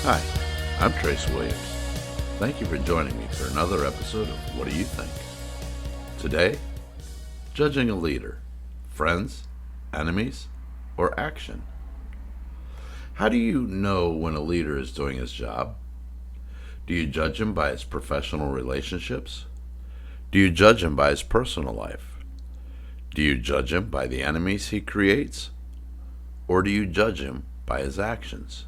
Hi, I'm Trace Williams. Thank you for joining me for another episode of What Do You Think? Today, judging a leader, friends, enemies, or action. How do you know when a leader is doing his job? Do you judge him by his professional relationships? Do you judge him by his personal life? Do you judge him by the enemies he creates? Or do you judge him by his actions?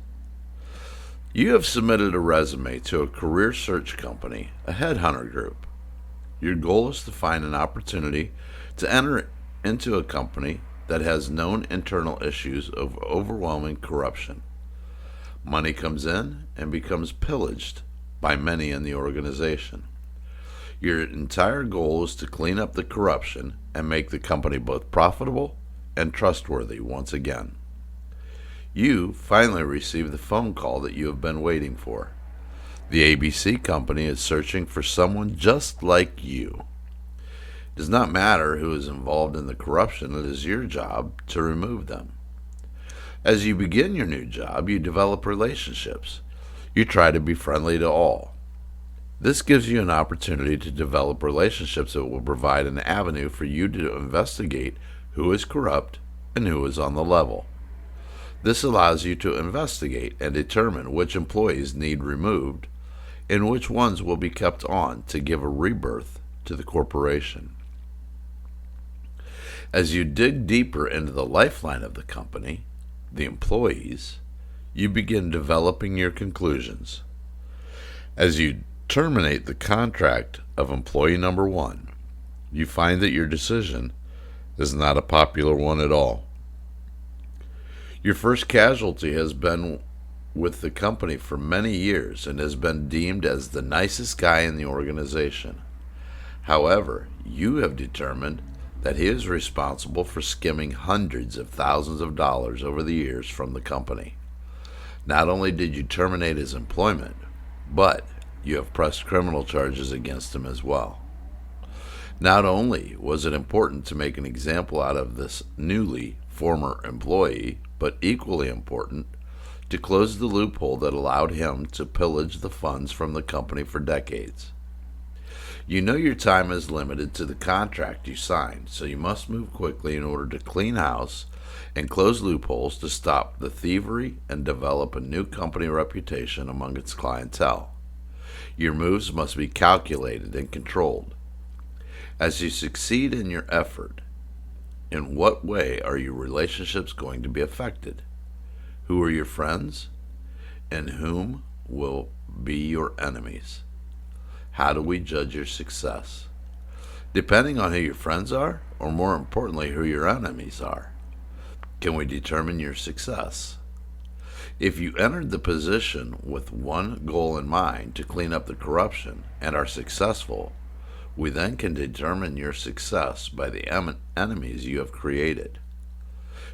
You have submitted a resume to a career search company, a headhunter group. Your goal is to find an opportunity to enter into a company that has known internal issues of overwhelming corruption. Money comes in and becomes pillaged by many in the organization. Your entire goal is to clean up the corruption and make the company both profitable and trustworthy once again. You finally receive the phone call that you have been waiting for. The ABC company is searching for someone just like you. It does not matter who is involved in the corruption, it is your job to remove them. As you begin your new job, you develop relationships. You try to be friendly to all. This gives you an opportunity to develop relationships that will provide an avenue for you to investigate who is corrupt and who is on the level. This allows you to investigate and determine which employees need removed and which ones will be kept on to give a rebirth to the corporation. As you dig deeper into the lifeline of the company, the employees, you begin developing your conclusions. As you terminate the contract of employee number 1, you find that your decision is not a popular one at all. Your first casualty has been with the company for many years and has been deemed as the nicest guy in the organization. However, you have determined that he is responsible for skimming hundreds of thousands of dollars over the years from the company. Not only did you terminate his employment, but you have pressed criminal charges against him as well. Not only was it important to make an example out of this former employee, but equally important, to close the loophole that allowed him to pillage the funds from the company for decades. You know your time is limited to the contract you signed, so you must move quickly in order to clean house and close loopholes to stop the thievery and develop a new company reputation among its clientele. Your moves must be calculated and controlled. As you succeed in your effort, in what way are your relationships going to be affected? Who are your friends? And whom will be your enemies? How do we judge your success? Depending on who your friends are, or more importantly, who your enemies are, can we determine your success? If you entered the position with one goal in mind, to clean up the corruption, and are successful, we then can determine your success by the enemies you have created.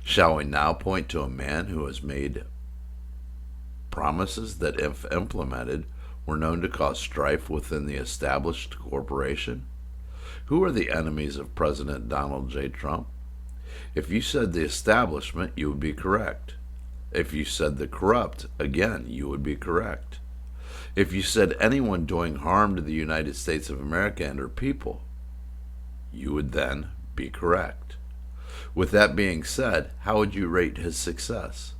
Shall we now point to a man who has made promises that, if implemented, were known to cause strife within the established corporation? Who are the enemies of President Donald J. Trump? If you said the establishment, you would be correct. If you said the corrupt, again, you would be correct. If you said anyone doing harm to the United States of America and her people, you would then be correct. With that being said, how would you rate his success?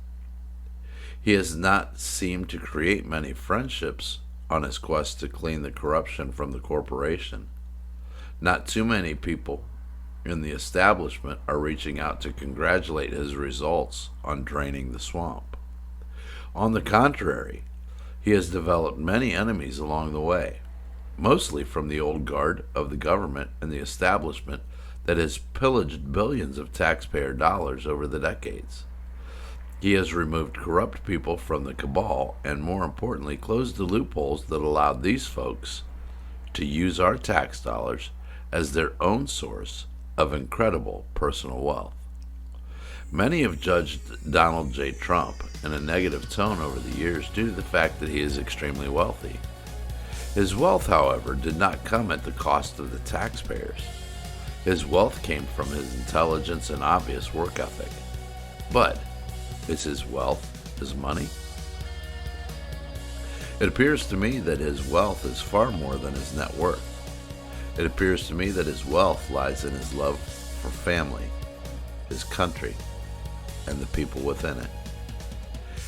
He has not seemed to create many friendships on his quest to clean the corruption from the corporation. Not too many people in the establishment are reaching out to congratulate his results on draining the swamp. On the contrary, he has developed many enemies along the way, mostly from the old guard of the government and the establishment that has pillaged billions of taxpayer dollars over the decades. He has removed corrupt people from the cabal and, more importantly, closed the loopholes that allowed these folks to use our tax dollars as their own source of incredible personal wealth. Many have judged Donald J. Trump in a negative tone over the years due to the fact that he is extremely wealthy. His wealth, however, did not come at the cost of the taxpayers. His wealth came from his intelligence and obvious work ethic. But is his wealth his money? It appears to me that his wealth is far more than his net worth. It appears to me that his wealth lies in his love for family, his country, and the people within it.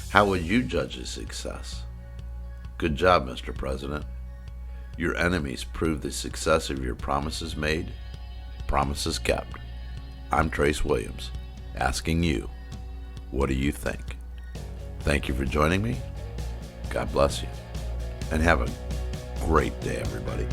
How would you judge his success? Good job, Mr. President. Your enemies prove the success of your promises made, promises kept. I'm Trace Williams, asking you, what do you think? Thank you for joining me. God bless you, and have a great day, everybody.